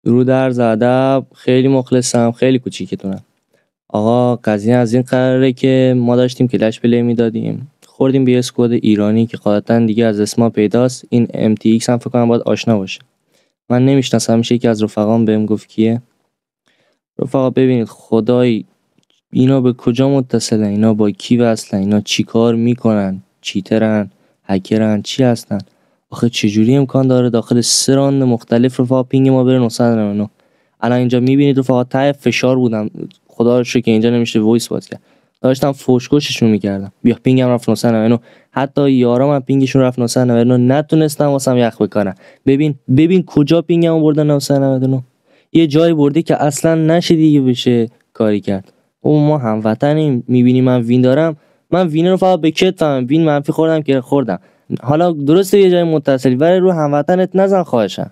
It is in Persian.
درود عرض ادب. خیلی مخلصم، خیلی کوچیکتونم. آقا قضیه از این قراره که ما داشتیم کلش پلی میدادیم، خوردیم به یه اسکواد ایرانی که قاعدتا دیگه از اسما پیداست. این MTX هم فکر کنم باید آشنا باشه. من نمیشناسم، میشه یکی از رفقام بهم گفت کیه. رفقا ببینید خدای اینا به کجا متصلن، اینا با کی وصلن، اینا چی کار میکنن، چیترن، هکرن، چی هستن؟ آخه چجوری امکان داره داخل 3 راند مختلف رفقا پینگ ما بره 999؟ الان اینجا میبینید رفقا ته فشار بودم، خدا رو شکر که اینجا نمیشه وایس باز کرد، داشتم فوشکششون میکردم، بیا پینگم رفت 999. حتی یارام هم پینگشون رفت 999، نتونستم واسم یخ بکنم. ببین کجا پینگمو بردن 999. یه جایی برده که اصلا نشه دیگه بشه کاری کرد. او ما هموطنیم، میبینی من وین دارم، من وین رو فقط به کتفم، وین منفی خوردم که خوردم. حالا درسته یه جای متصلی، ولی رو هموطنت نزن خواهشم.